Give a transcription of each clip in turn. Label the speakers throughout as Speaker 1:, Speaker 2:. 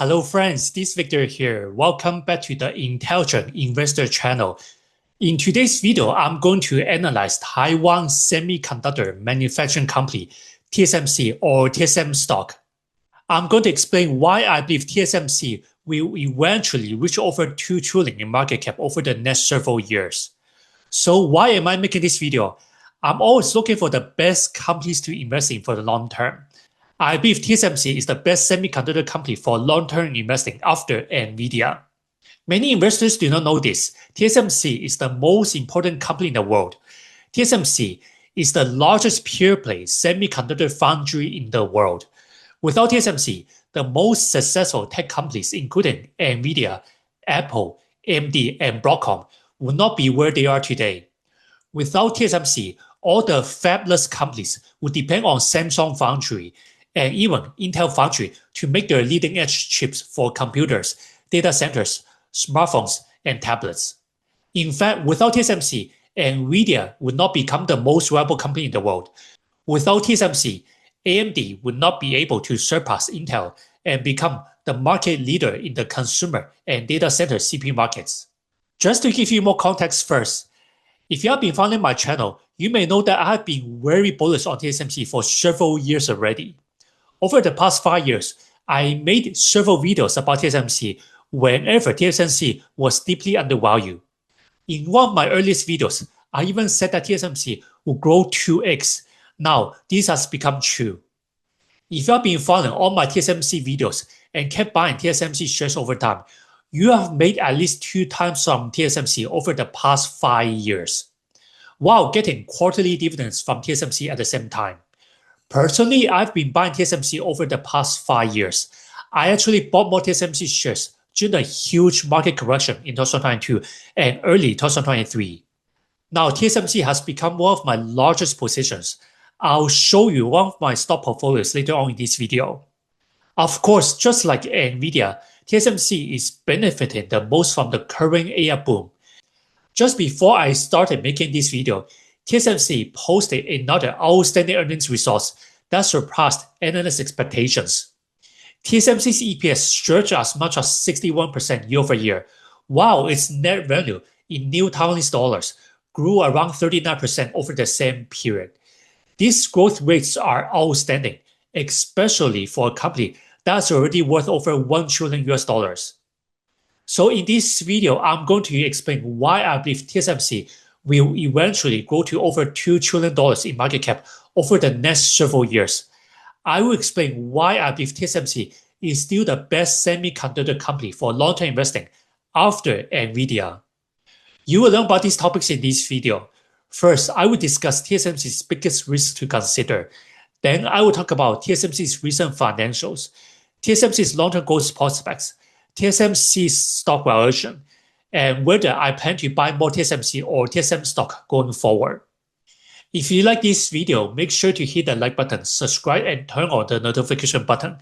Speaker 1: Hello friends, this is Victor here. Welcome back to the Intelligent Investor channel. In today's video, I'm going to analyze Taiwan Semiconductor Manufacturing Company, TSMC or TSM stock. I'm going to explain why I believe TSMC will eventually reach over 2 trillion in market cap over the next several years. So why am I making this video? I'm always looking for the best companies to invest in for the long term. I believe TSMC is the best semiconductor company for long-term investing after Nvidia. Many investors do not know this. TSMC is the most important company in the world. TSMC is the largest pure-play semiconductor foundry in the world. Without TSMC, the most successful tech companies, including Nvidia, Apple, AMD, and Broadcom, would not be where they are today. Without TSMC, all the fabless companies would depend on Samsung Foundry and even Intel Foundry to make their leading-edge chips for computers, data centers, smartphones, and tablets. In fact, without TSMC, Nvidia would not become the most valuable company in the world. Without TSMC, AMD would not be able to surpass Intel and become the market leader in the consumer and data center CPU markets. Just to give you more context first, if you have been following my channel, you may know that I have been very bullish on TSMC for several years already. Over the past 5 years, I made several videos about TSMC whenever TSMC was deeply undervalued. In one of my earliest videos, I even said that TSMC would grow 2x. Now, this has become true. If you have been following all my TSMC videos and kept buying TSMC shares over time, you have made at least 2 times from TSMC over the past 5 years, while getting quarterly dividends from TSMC at the same time. Personally, I've been buying TSMC over the past 5 years. I actually bought more TSMC shares during the huge market correction in 2022 and early 2023. Now, TSMC has become one of my largest positions. I'll show you one of my stock portfolios later on in this video. Of course, just like Nvidia, TSMC is benefiting the most from the current AI boom. Just before I started making this video, TSMC posted another outstanding earnings results that surpassed analyst expectations. TSMC's EPS surged as much as 61% year over year, while its net revenue in new Taiwanese dollars grew around 39% over the same period. These growth rates are outstanding, especially for a company that's already worth over $1 trillion. So in this video, I'm going to explain why I believe TSMC will eventually grow to over $2 trillion in market cap over the next several years. I will explain why I believe TSMC is still the best semiconductor company for long-term investing after Nvidia. You will learn about these topics in this video. First, I will discuss TSMC's biggest risks to consider. Then I will talk about TSMC's recent financials, TSMC's long-term growth prospects, TSMC's stock valuation, and whether I plan to buy more TSMC or TSM stock going forward. If you like this video, make sure to hit the like button, subscribe, and turn on the notification button.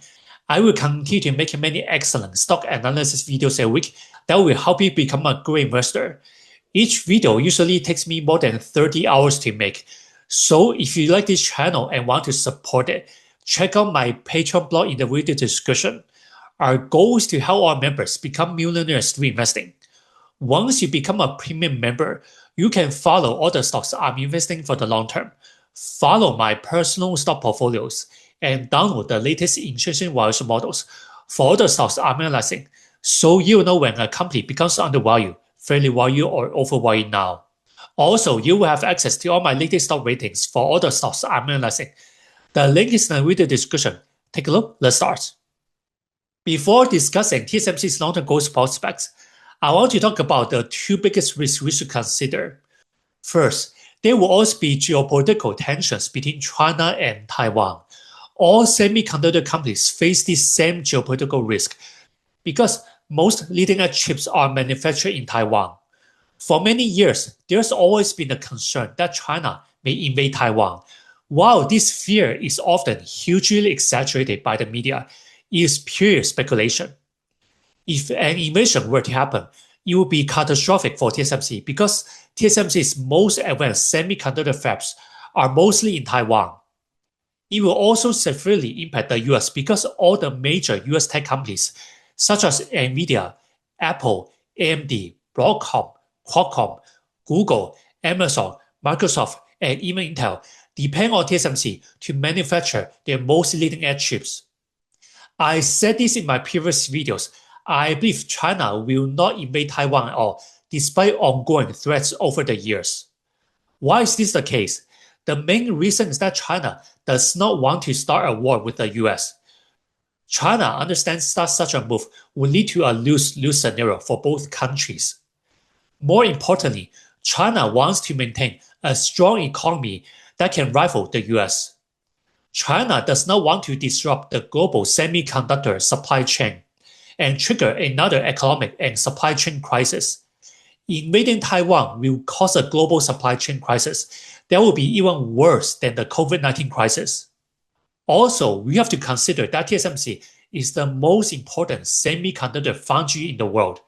Speaker 1: I will continue to make many excellent stock analysis videos a week that will help you become a great investor. Each video usually takes me more than 30 hours to make. So if you like this channel and want to support it, check out my Patreon blog in the video description. Our goal is to help our members become millionaires through investing. Once you become a premium member, you can follow all the stocks I'm investing for the long term, follow my personal stock portfolios, and download the latest intrinsic valuation models for all the stocks I'm analyzing, so you'll know when a company becomes undervalued, fairly valued, or overvalued now. Also, you will have access to all my latest stock ratings for all the stocks I'm analyzing. The link is in the video description. Take a look. Let's start. Before discussing TSMC's long-term growth prospects, I want to talk about the 2 biggest risks we should consider. First, there will always be geopolitical tensions between China and Taiwan. All semiconductor companies face this same geopolitical risk because most leading-edge chips are manufactured in Taiwan. For many years, there's always been a concern that China may invade Taiwan. While this fear is often hugely exaggerated by the media, it is pure speculation. If an invasion were to happen, it would be catastrophic for TSMC because TSMC's most advanced semiconductor fabs are mostly in Taiwan. It will also severely impact the US because all the major US tech companies such as Nvidia, Apple, AMD, Broadcom, Qualcomm, Google, Amazon, Microsoft, and even Intel, depend on TSMC to manufacture their most leading-edge chips. I said this in my previous videos. I believe China will not invade Taiwan at all, despite ongoing threats over the years. Why is this the case? The main reason is that China does not want to start a war with the US. China understands that such a move would lead to a lose-lose scenario for both countries. More importantly, China wants to maintain a strong economy that can rival the US. China does not want to disrupt the global semiconductor supply chain and trigger another economic and supply chain crisis. Invading Taiwan will cause a global supply chain crisis that will be even worse than the COVID-19 crisis. Also, we have to consider that TSMC is the most important semiconductor foundry in the world.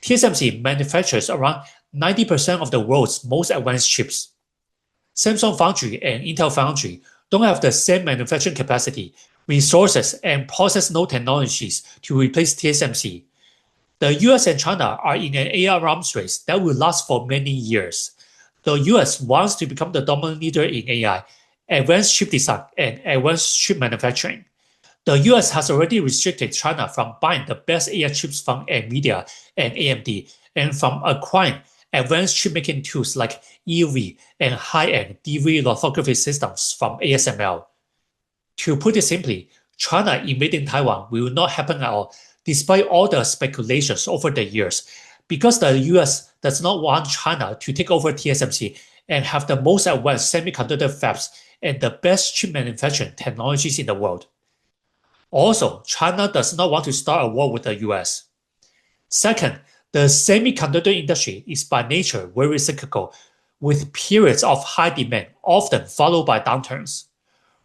Speaker 1: TSMC manufactures around 90% of the world's most advanced chips. Samsung Foundry and Intel Foundry don't have the same manufacturing capacity, resources, and process node technologies to replace TSMC. The US and China are in an AI arms race that will last for many years. The US wants to become the dominant leader in AI, advanced chip design, and advanced chip manufacturing. The US has already restricted China from buying the best AI chips from Nvidia and AMD, and from acquiring advanced chip-making tools like EUV and high-end DV lithography systems from ASML. To put it simply, China invading Taiwan will not happen at all, despite all the speculations over the years, because the US does not want China to take over TSMC and have the most advanced semiconductor fabs and the best chip manufacturing technologies in the world. Also, China does not want to start a war with the US. Second, the semiconductor industry is by nature very cyclical, with periods of high demand often followed by downturns.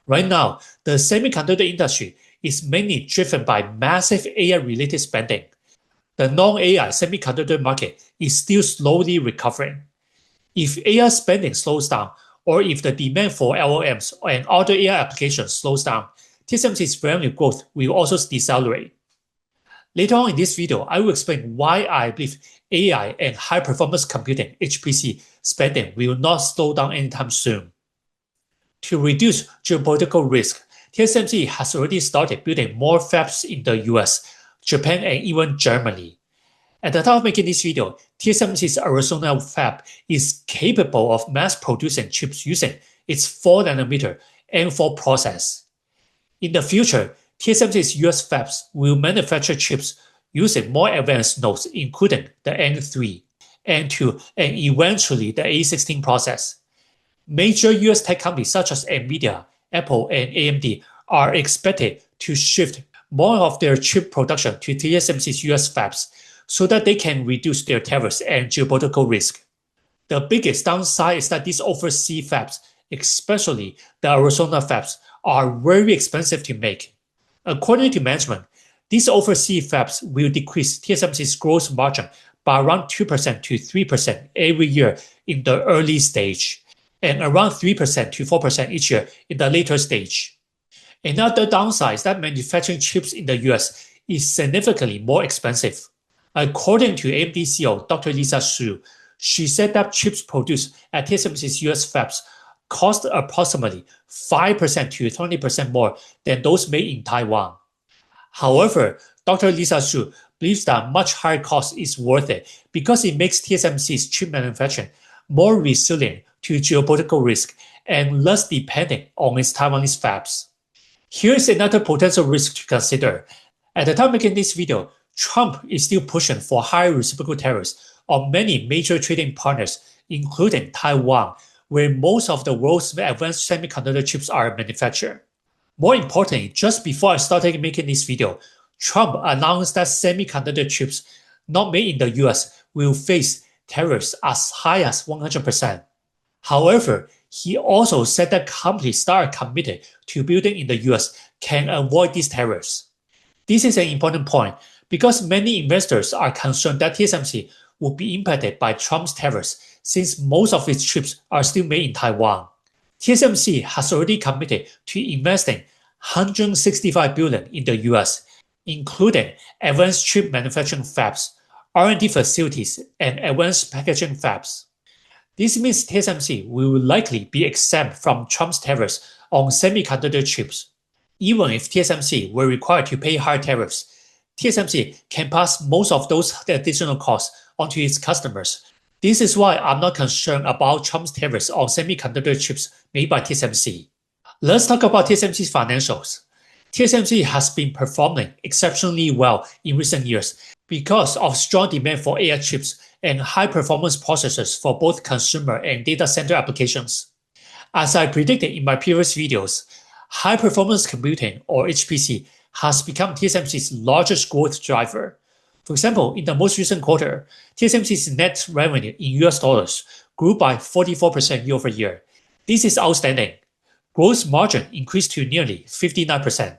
Speaker 1: Right now, the semiconductor industry is mainly driven by massive AI-related spending. The non-AI semiconductor market is still slowly recovering. If AI spending slows down, or if the demand for LLMs and other AI applications slows down, TSMC's revenue growth will also decelerate. Later on in this video, I will explain why I believe AI and high-performance computing (HPC) spending will not slow down anytime soon. To reduce geopolitical risk, TSMC has already started building more fabs in the US, Japan, and even Germany. At the time of making this video, TSMC's Arizona fab is capable of mass-producing chips using its 4nm N4 process. In the future, TSMC's US fabs will manufacture chips using more advanced nodes, including the N3, N2, and eventually the A16 process. Major US tech companies such as Nvidia, Apple, and AMD are expected to shift more of their chip production to TSMC's US fabs so that they can reduce their tariffs and geopolitical risk. The biggest downside is that these overseas fabs, especially the Arizona fabs, are very expensive to make. According to management, these overseas fabs will decrease TSMC's gross margin by around 2% to 3% every year in the early stage, and around 3% to 4% each year in the later stage. Another downside is that manufacturing chips in the US is significantly more expensive. According to AMD CEO Dr. Lisa Su, she said that chips produced at TSMC's US fabs cost approximately 5% to 20% more than those made in Taiwan. However, Dr. Lisa Su believes that much higher cost is worth it because it makes TSMC's chip manufacturing more resilient to geopolitical risk and less dependent on its Taiwanese fabs. Here is another potential risk to consider. At the time making this video, Trump is still pushing for higher reciprocal tariffs on many major trading partners, including Taiwan, where most of the world's advanced semiconductor chips are manufactured. More importantly, just before I started making this video, Trump announced that semiconductor chips not made in the US will face tariffs as high as 100%. However, he also said that companies that are committed to building in the US can avoid these tariffs. This is an important point because many investors are concerned that TSMC will be impacted by Trump's tariffs since most of its chips are still made in Taiwan. TSMC has already committed to investing $165 billion in the US, including advanced chip manufacturing fabs, R&D facilities, and advanced packaging fabs. This means TSMC will likely be exempt from Trump's tariffs on semiconductor chips. Even if TSMC were required to pay higher tariffs, TSMC can pass most of those additional costs onto its customers. This is why I'm not concerned about Trump's tariffs on semiconductor chips made by TSMC. Let's talk about TSMC's financials. TSMC has been performing exceptionally well in recent years because of strong demand for AI chips and high-performance processors for both consumer and data center applications. As I predicted in my previous videos, high-performance computing, or HPC, has become TSMC's largest growth driver. For example, in the most recent quarter, TSMC's net revenue in US dollars grew by 44% year over year. This is outstanding. Gross margin increased to nearly 59%.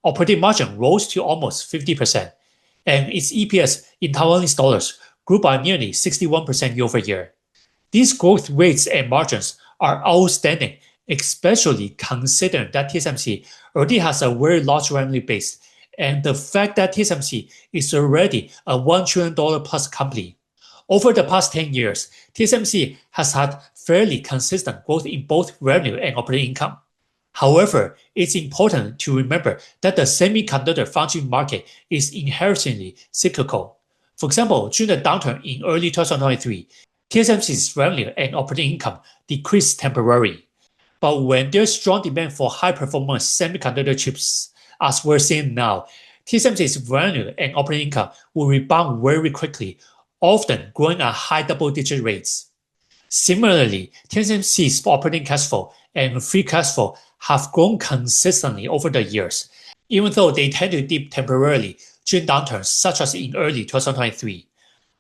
Speaker 1: Operating margin rose to almost 50%. And its EPS in Taiwanese dollars grew by nearly 61% year over year. These growth rates and margins are outstanding, especially considering that TSMC already has a very large revenue base, and the fact that TSMC is already a $1 trillion plus company. Over the past 10 years, TSMC has had fairly consistent growth in both revenue and operating income. However, it's important to remember that the semiconductor foundry market is inherently cyclical. For example, during the downturn in early 2023, TSMC's revenue and operating income decreased temporarily. But when there's strong demand for high-performance semiconductor chips, as we're seeing now, TSMC's revenue and operating income will rebound very quickly, often growing at high double-digit rates. Similarly, TSMC's operating cash flow and free cash flow have grown consistently over the years, even though they tend to dip temporarily during downturns such as in early 2023.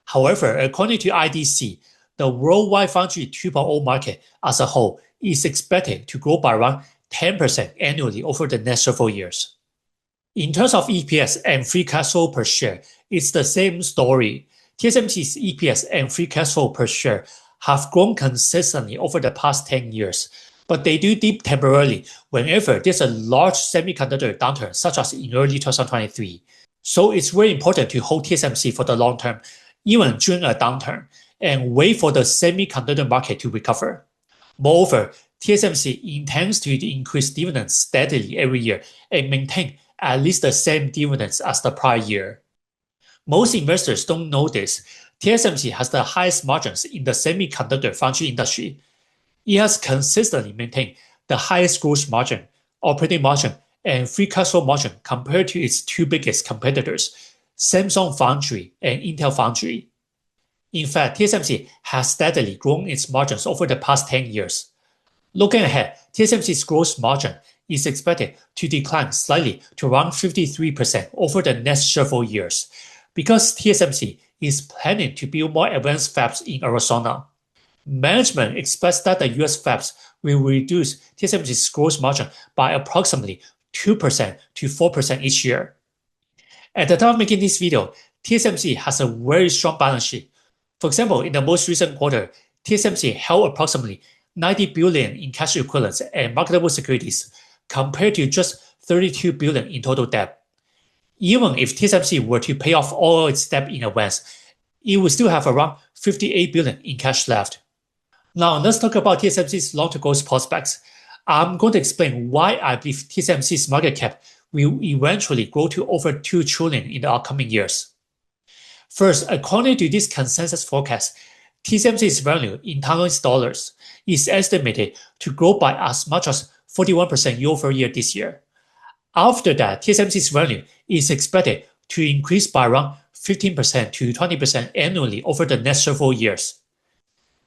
Speaker 1: However, according to INTC, the worldwide foundry 2.0 market as a whole is expected to grow by around 10% annually over the next several years. In terms of EPS and free cash flow per share, it's the same story. TSMC's EPS and free cash flow per share have grown consistently over the past 10 years, but they do dip temporarily whenever there's a large semiconductor downturn, such as in early 2023. So it's very important to hold TSMC for the long term, even during a downturn, and wait for the semiconductor market to recover. Moreover, TSMC intends to increase dividends steadily every year and maintain at least the same dividends as the prior year. Most investors don't know this. TSMC has the highest margins in the semiconductor foundry industry. It has consistently maintained the highest gross margin, operating margin, and free cash flow margin compared to its two biggest competitors, Samsung Foundry and Intel Foundry. In fact, TSMC has steadily grown its margins over the past 10 years. Looking ahead, TSMC's gross margin is expected to decline slightly to around 53% over the next several years, because TSMC is planning to build more advanced fabs in Arizona. Management expects that the US fabs will reduce TSMC's gross margin by approximately 2% to 4% each year. At the time of making this video, TSMC has a very strong balance sheet. For example, in the most recent quarter, TSMC held approximately $90 billion in cash equivalents and marketable securities, compared to just $32 billion in total debt. Even if TSMC were to pay off all its debt in advance, it would still have around $58 billion in cash left. Now, let's talk about TSMC's long-term growth prospects. I'm going to explain why I believe TSMC's market cap will eventually grow to over $2 trillion in the upcoming years. First, according to this consensus forecast, TSMC's revenue in Taiwanese dollars is estimated to grow by as much as 41% year over year this year. After that, TSMC's revenue is expected to increase by around 15% to 20% annually over the next several years.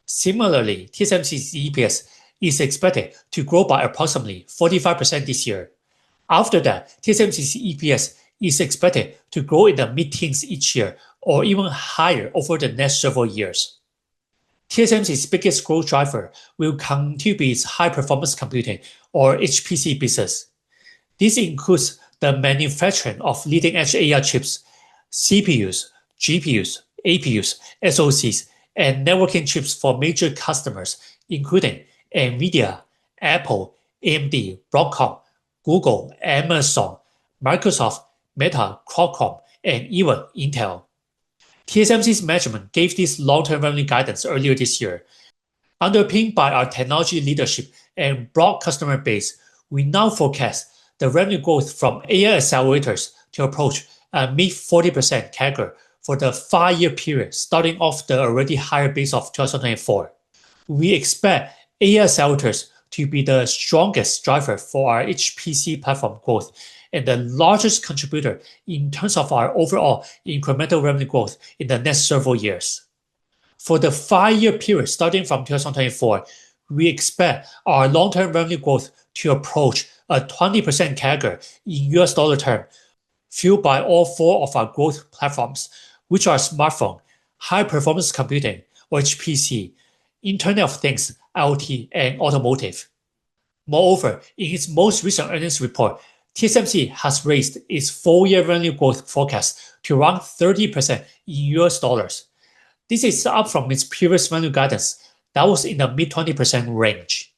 Speaker 1: Similarly, TSMC's EPS is expected to grow by approximately 45% this year. After that, TSMC's EPS is expected to grow in the mid-teens each year or even higher over the next several years. TSMC's biggest growth driver will continue to be its high-performance computing, or HPC business. This includes the manufacturing of leading-edge AI chips, CPUs, GPUs, APUs, SoCs, and networking chips for major customers, including Nvidia, Apple, AMD, Broadcom, Google, Amazon, Microsoft, Meta, Qualcomm, and even Intel. TSMC's management gave this long-term revenue guidance earlier this year. Underpinned by our technology leadership and broad customer base, we now forecast the revenue growth from AI accelerators to approach a mid-40% CAGR for the 5-year period starting off the already higher base of 2024. We expect AI accelerators to be the strongest driver for our HPC platform growth and the largest contributor in terms of our overall incremental revenue growth in the next several years. For the 5-year period starting from 2024, we expect our long-term revenue growth to approach a 20% CAGR in US dollar terms, fueled by all 4 of our growth platforms, which are smartphone, high-performance computing, or HPC, Internet of Things, IoT, and automotive. Moreover, in its most recent earnings report, TSMC has raised its 4-year revenue growth forecast to around 30% in US dollars. This is up from its previous revenue guidance that was in the mid-20% range.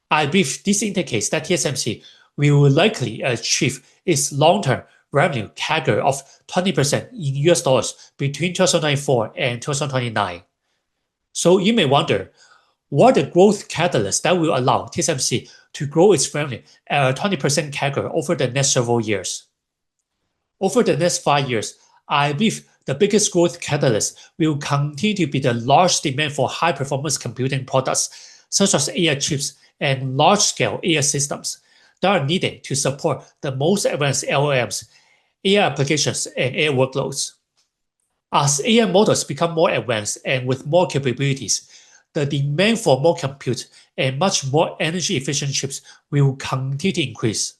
Speaker 1: I believe this indicates that TSMC will likely achieve its long-term revenue CAGR of 20% in US dollars between 2024 and 2029. So you may wonder, what are the growth catalysts that will allow TSMC to grow its revenue at a 20% CAGR over the next several years? Over the next 5 years, I believe the biggest growth catalyst will continue to be the large demand for high-performance computing products, such as AI chips and large-scale AI systems that are needed to support the most advanced LLMs, AI applications, and AI workloads. As AI models become more advanced and with more capabilities, the demand for more compute and much more energy-efficient chips will continue to increase.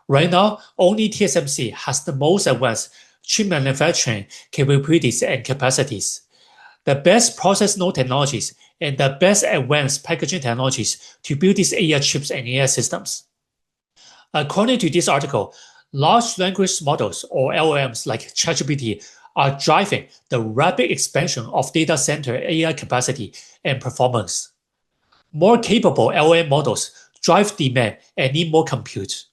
Speaker 1: Right now, only TSMC has the most advanced chip manufacturing capabilities and capacities, the best process node technologies, and the best advanced packaging technologies to build these AI chips and AI systems. According to this article, large language models, or LLMs like ChatGPT, are driving the rapid expansion of data center AI capacity and performance. More capable LLM models drive demand and need more compute.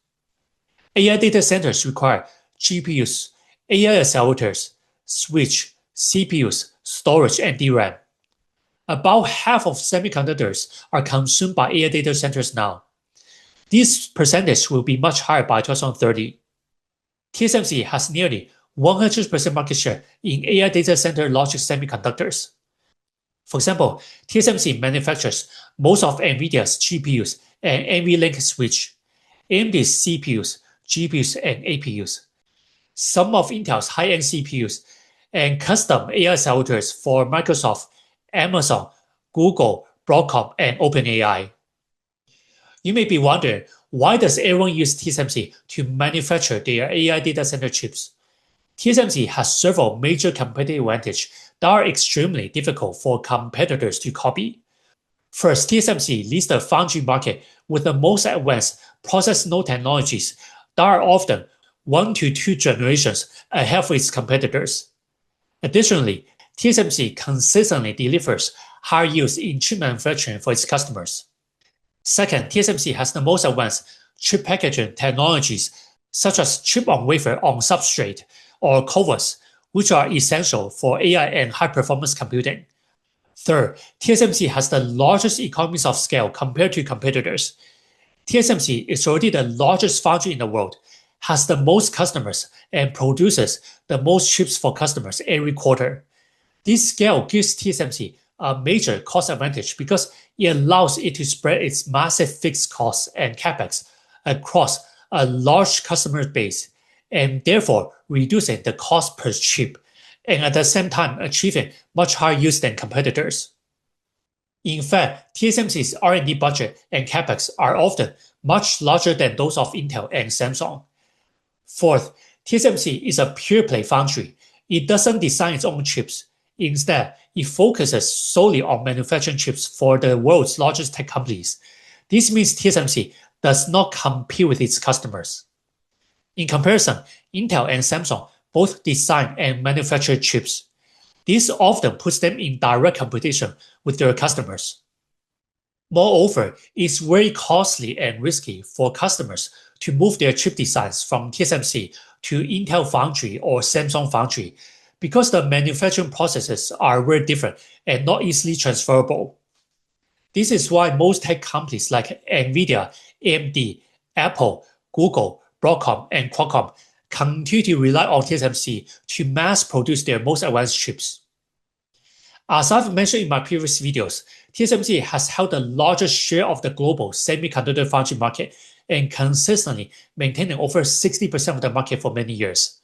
Speaker 1: AI data centers require GPUs, AI accelerators, switch, CPUs, storage, and DRAM. About half of semiconductors are consumed by AI data centers now. This percentage will be much higher by 2030. TSMC has nearly 100% market share in AI data center logic semiconductors. For example, TSMC manufactures most of Nvidia's GPUs and NVLink switch, AMD's CPUs, GPUs, and APUs, some of Intel's high-end CPUs, and custom AI accelerators for Microsoft, Amazon, Google, Broadcom, and OpenAI. You may be wondering, why does everyone use TSMC to manufacture their AI data center chips? TSMC has several major competitive advantages that are extremely difficult for competitors to copy. First, TSMC leads the foundry market with the most advanced process node technologies that are often 1 to 2 generations ahead of its competitors. Additionally, TSMC consistently delivers higher yields in chip manufacturing for its customers. Second, TSMC has the most advanced chip packaging technologies, such as chip-on-wafer on substrate, or CoWoS, which are essential for AI and high-performance computing. Third, TSMC has the largest economies of scale compared to competitors. TSMC is already the largest foundry in the world, has the most customers, and produces the most chips for customers every quarter. This scale gives TSMC a major cost advantage because it allows it to spread its massive fixed costs and capex across a large customer base, and therefore reducing the cost per chip, and at the same time achieving much higher yields than competitors. In fact, TSMC's R&D budget and capex are often much larger than those of Intel and Samsung. Fourth, TSMC is a pure-play foundry. It doesn't design its own chips. Instead, it focuses solely on manufacturing chips for the world's largest tech companies. This means TSMC does not compete with its customers. In comparison, Intel and Samsung both design and manufacture chips. This often puts them in direct competition with their customers. Moreover, it's very costly and risky for customers to move their chip designs from TSMC to Intel Foundry or Samsung Foundry because the manufacturing processes are very different and not easily transferable. This is why most tech companies like Nvidia, AMD, Apple, Google, Broadcom, and Qualcomm continue to rely on TSMC to mass produce their most advanced chips. As I've mentioned in my previous videos, TSMC has held the largest share of the global semiconductor foundry market and consistently maintaining over 60% of the market for many years.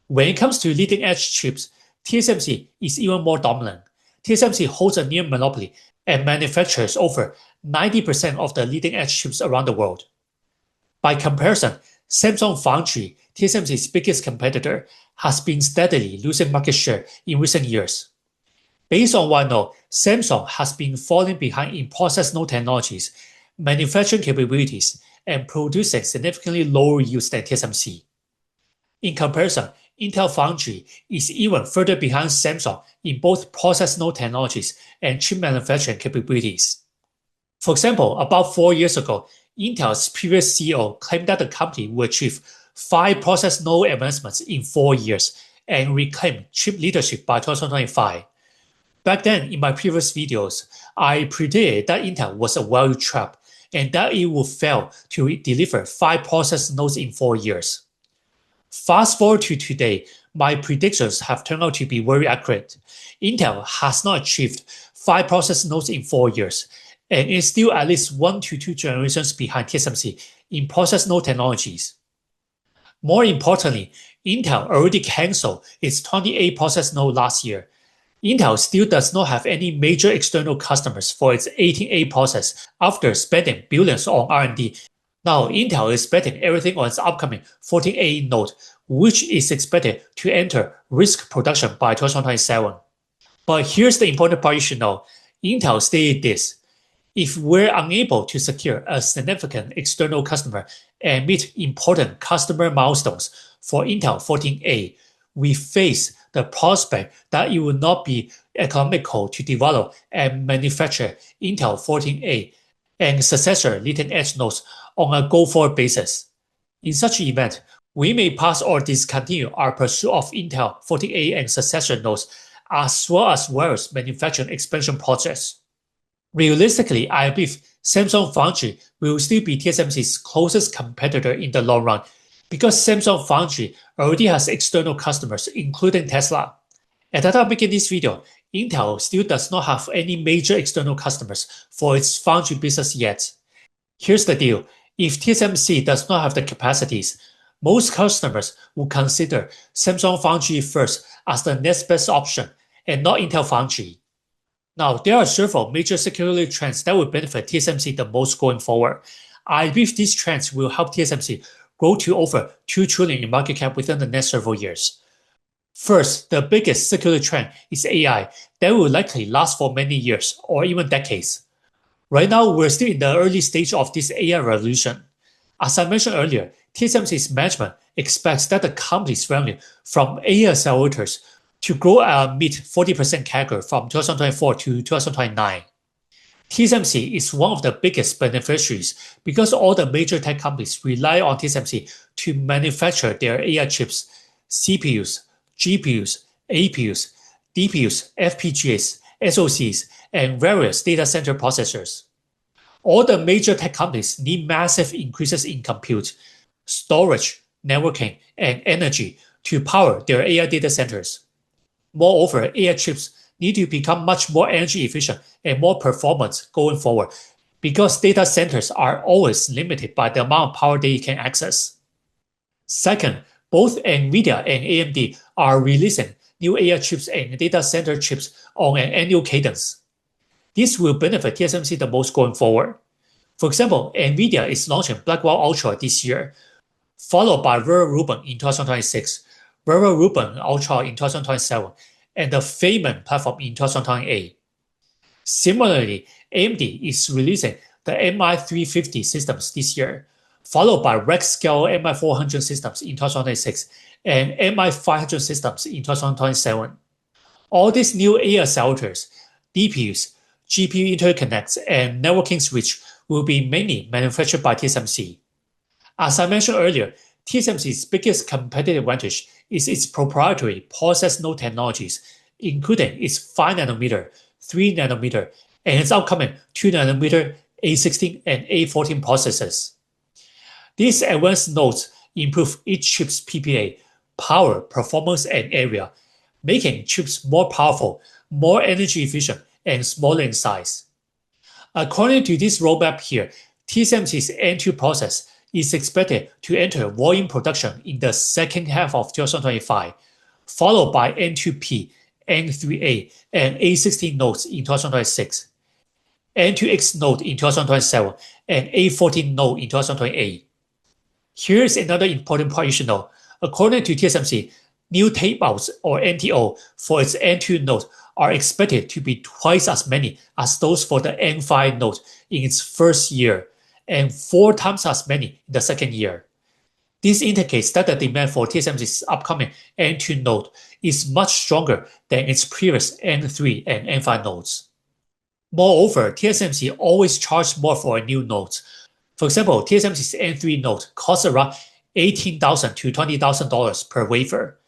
Speaker 1: When it comes to leading-edge chips, TSMC is even more dominant. TSMC holds a near monopoly and manufactures over 90% of the leading-edge chips around the world. By comparison, Samsung Foundry, TSMC's biggest competitor, has been steadily losing market share in recent years. Based on what I know, Samsung has been falling behind in process node technologies, manufacturing capabilities, and producing significantly lower yields than TSMC. In comparison, Intel Foundry is even further behind Samsung in both process node technologies and chip manufacturing capabilities. For example, about 4 years ago, Intel's previous CEO claimed that the company would achieve 5 process node advancements in 4 years and reclaim chip leadership by 2025. Back then, in my previous videos, I predicted that Intel was a value trap and that it would fail to deliver 5 process nodes in 4 years. Fast forward to today, my predictions have turned out to be very accurate. Intel has not achieved 5 process nodes in 4 years, and is still at least 1 to 2 generations behind TSMC in process node technologies. More importantly, Intel already canceled its 28 process node last year. Intel still does not have any major external customers for its 18A process after spending billions on R&D. Now, Intel is betting everything on its upcoming 14A node, which is expected to enter risk production by 2027. But here's the important part you should know. Intel stated this: if we're unable to secure a significant external customer and meet important customer milestones for Intel 14A, we face the prospect that it will not be economical to develop and manufacture Intel 14A and successor leading-edge nodes on a go-forward basis. In such an event, we may pause or discontinue our pursuit of Intel 14A and successor nodes, as well as various manufacturing expansion projects. Realistically, I believe Samsung Foundry will still be TSMC's closest competitor in the long run, because Samsung Foundry already has external customers, including Tesla. At the time of making this video, Intel still does not have any major external customers for its foundry business yet. Here's the deal: if TSMC does not have the capacities, most customers will consider Samsung Foundry first as the next best option, and not Intel Foundry. Now, there are several major secular trends that will benefit TSMC the most going forward. I believe these trends will help TSMC grow to over $2 trillion in market cap within the next several years. First, the biggest secular trend is AI that will likely last for many years or even decades. Right now, we're still in the early stage of this AI revolution. As I mentioned earlier, TSMC's management expects that the company's revenue from AI accelerators to grow at a mid-40% CAGR from 2024 to 2029. TSMC is one of the biggest beneficiaries because all the major tech companies rely on TSMC to manufacture their AI chips, CPUs, GPUs, APUs, DPUs, FPGAs, SoCs, and various data center processors. All the major tech companies need massive increases in compute, storage, networking, and energy to power their AI data centers. Moreover, AI chips need to become much more energy efficient and more performant going forward because data centers are always limited by the amount of power they can access. Second, both Nvidia and AMD are releasing new AI chips and data center chips on an annual cadence. This will benefit TSMC the most going forward. For example, Nvidia is launching Blackwell Ultra this year, followed by Vera Rubin in 2026, Vera Rubin Ultra in 2027, and the Feynman platform in 2028. Similarly, AMD is releasing the MI350 systems this year, followed by rack-scale MI400 systems in 2026 and MI500 systems in 2027. All these new AI accelerators, DPUs, GPU interconnects, and networking switch will be mainly manufactured by TSMC. As I mentioned earlier, TSMC's biggest competitive advantage is its proprietary process node technologies, including its 5nm, 3nm, and its upcoming 2nm, A16, and A14 processes. These advanced nodes improve each chip's PPA, power, performance, and area, making chips more powerful, more energy efficient, and smaller in size. According to this roadmap here, TSMC's N2 process is expected to enter volume production in the second half of 2025, followed by N2P, N3A, and A16 nodes in 2026, N2X node in 2027, and A14 node in 2028. Here is another important point you should know. According to TSMC, new tape-outs or NTO for its N2 node are expected to be twice as many as those for the N5 node in its first year, and 4 times as many in the second year. This indicates that the demand for TSMC's upcoming N2 node is much stronger than its previous N3 and N5 nodes. Moreover, TSMC always charges more for a new node. For example, TSMC's N3 node costs around $18,000 to $20,000 per wafer.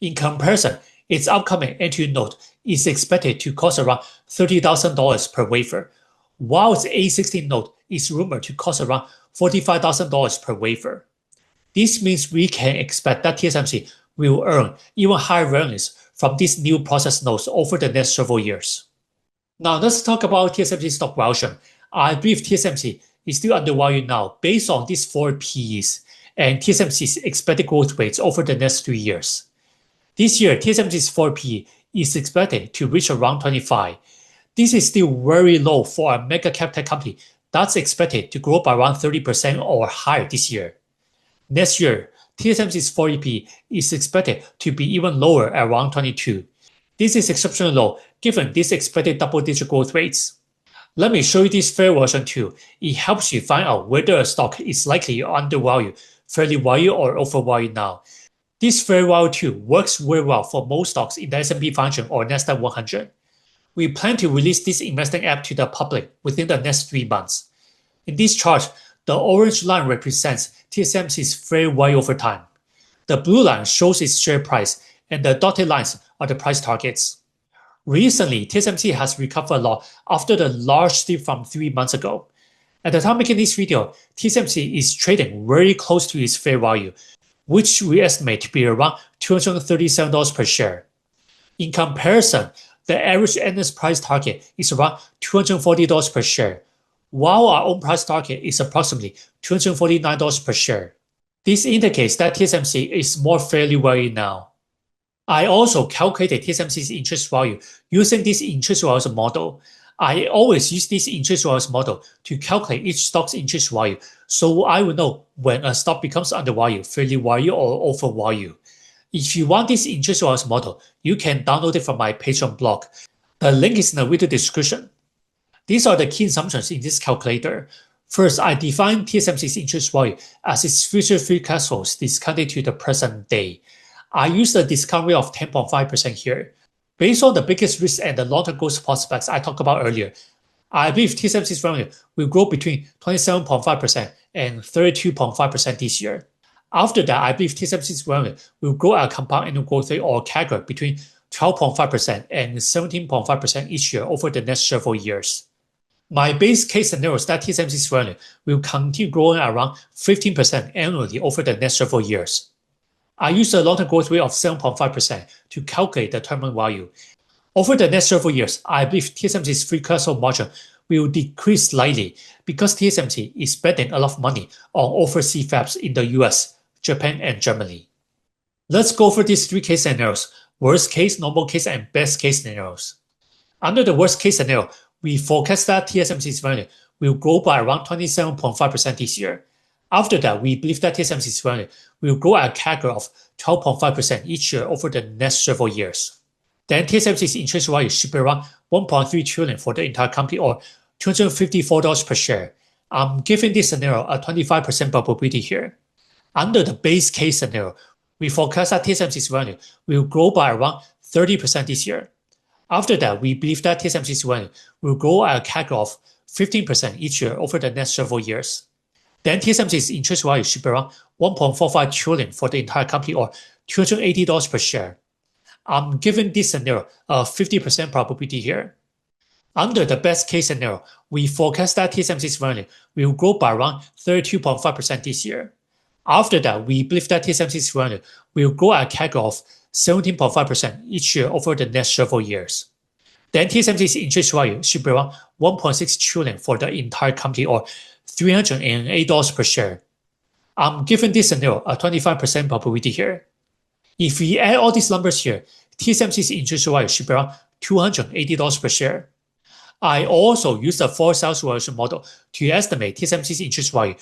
Speaker 1: In comparison, its upcoming N2 node is expected to cost around $30,000 per wafer, while its A16 node is rumored to cost around $45,000 per wafer. This means we can expect that TSMC will earn even higher revenues from these new process nodes over the next several years. Now let's talk about TSMC's stock valuation. I believe TSMC is still undervalued now based on these 4 PEs and TSMC's expected growth rates over the next 3 years. This year, TSMC's 4 PE is expected to reach around 25. This is still very low for a mega cap tech company that's expected to grow by around 30% or higher this year. Next year, TSMC's 4 PE is expected to be even lower at around 22. This is exceptionally low given these expected double-digit growth rates. Let me show you this fair valuation too. It helps you find out whether a stock is likely undervalued, fairly valued, or overvalued now. This fair value too works very well for most stocks in the S&P 500 or Nasdaq 100. We plan to release this investing app to the public within the next 3 months. In this chart, the orange line represents TSMC's fair value over time. The blue line shows its share price, and the dotted lines are the price targets. Recently, TSMC has recovered a lot after the large dip from 3 months ago. At the time making this video, TSMC is trading very close to its fair value, which we estimate to be around $237 per share. In comparison, the average analyst price target is around $240 per share, while our own price target is approximately $249 per share. This indicates that TSMC is more fairly valued now. I also calculated TSMC's interest value using this interest value model. I always use this interest value model to calculate each stock's interest value, so I will know when a stock becomes undervalued, fairly valued, or overvalued. If you want this interest value model, you can download it from my Patreon blog. The link is in the video description. These are the key assumptions in this calculator. First, I define TSMC's interest value as its future free cash flows discounted to the present day. I use the discount rate of 10.5% here. Based on the biggest risk and the long-term growth prospects I talked about earlier, I believe TSMC's revenue will grow between 27.5% and 32.5% this year. After that, I believe TSMC's revenue will grow at a compound annual growth rate or CAGR between 12.5% and 17.5% each year over the next several years. My base case scenario is that TSMC's revenue will continue growing around 15% annually over the next several years. I use a long-term growth rate of 7.5% to calculate the terminal value. Over the next several years, I believe TSMC's free cash flow margin will decrease slightly because TSMC is spending a lot of money on overseas fabs in the US, Japan, and Germany. Let's go over these 3 case scenarios: worst case, normal case, and best case scenarios. Under the worst case scenario, we forecast that TSMC's revenue will grow by around 27.5% this year. After that, we believe that TSMC's revenue will grow at a CAGR of 12.5% each year over the next several years. Then TSMC's interest value should be around $1.3 trillion for the entire company, or $254 per share. I'm giving this scenario a 25% probability here. Under the base case scenario, we forecast that TSMC's revenue will grow by around 30% this year. After that, we believe that TSMC's revenue will grow at a CAGR of 15% each year over the next several years. Then TSMC's intrinsic value should be around 1.45 trillion for the entire company, or $280 per share. I'm giving this scenario a 50% probability here. Under the best case scenario, we forecast that TSMC's revenue will grow by around 32.5% this year. After that, we believe that TSMC's revenue will grow at a CAGR of 17.5% each year over the next several years. Then TSMC's intrinsic value should be around 1.6 trillion for the entire company, or $308 per share. I'm giving this scenario a 25% probability here. If we add all these numbers here, TSMC's intrinsic value should be around $280 per share. I also used a forward sales valuation model to estimate TSMC's intrinsic value,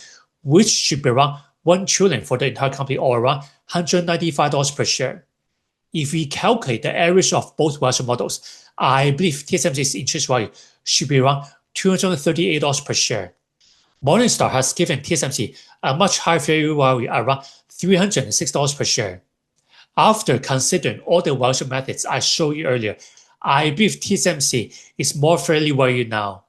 Speaker 1: which should be around 1 trillion for the entire company, or around $195 per share. If we calculate the average of both valuation models, I believe TSMC's intrinsic value should be around $238 per share. Morningstar has given TSMC a much higher fair value, around $306 per share. After considering all the valuation methods I showed you earlier, I believe TSMC is more fairly valued now.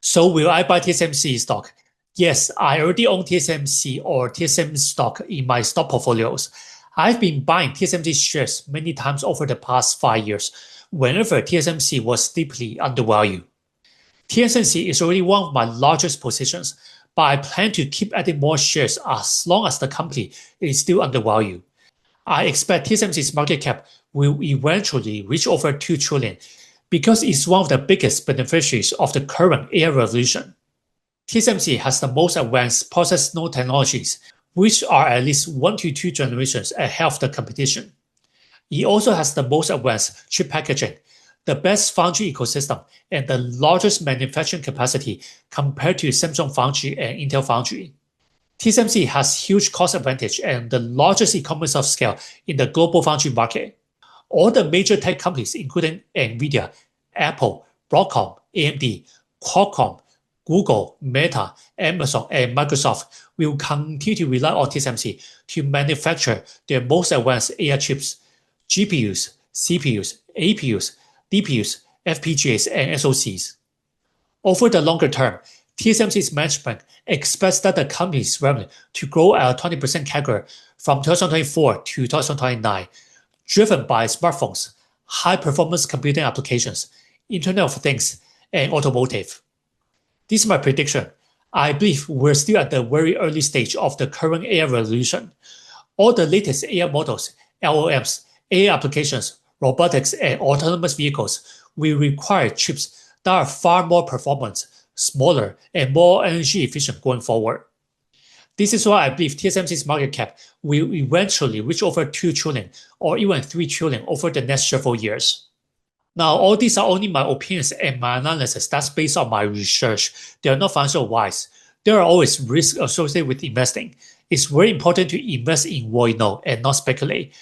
Speaker 1: So will I buy TSMC stock? Yes, I already own TSMC or TSM stock in my stock portfolios. I've been buying TSMC shares many times over the past 5 years, whenever TSMC was deeply undervalued. TSMC is already one of my largest positions, but I plan to keep adding more shares as long as the company is still undervalued. I expect TSMC's market cap will eventually reach over 2 trillion because it's one of the biggest beneficiaries of the current AI revolution. TSMC has the most advanced process node technologies, which are at least 1 to 2 generations ahead of the competition. It also has the most advanced chip packaging, the best foundry ecosystem, and the largest manufacturing capacity compared to Samsung Foundry and Intel Foundry. TSMC has huge cost advantage and the largest economies of scale in the global foundry market. All the major tech companies, including Nvidia, Apple, Broadcom, AMD, Qualcomm, Google, Meta, Amazon, and Microsoft will continue to rely on TSMC to manufacture their most advanced AI chips, GPUs, CPUs, APUs, DPUs, FPGAs, and SoCs. Over the longer term, TSMC's management expects that the company's revenue to grow at a 20% CAGR from 2024 to 2029, driven by smartphones, high-performance computing applications, Internet of Things, and automotive. This is my prediction. I believe we're still at the very early stage of the current AI revolution. All the latest AI models, LLMs, AI applications, robotics, and autonomous vehicles will require chips that are far more performant, smaller, and more energy efficient going forward. This is why I believe TSMC's market cap will eventually reach over 2 trillion or even 3 trillion over the next several years. Now, all these are only my opinions and my analysis that's based on my research. They are not financial advice. There are always risks associated with investing. It's very important to invest in what you know and not speculate.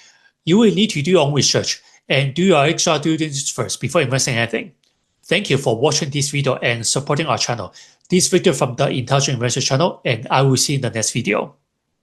Speaker 1: You will need to do your own research and do your extra due diligence first before investing anything. Thank you for watching this video and supporting our channel. This is Victor from the Intelligent Investor channel, and I will see you in the next video.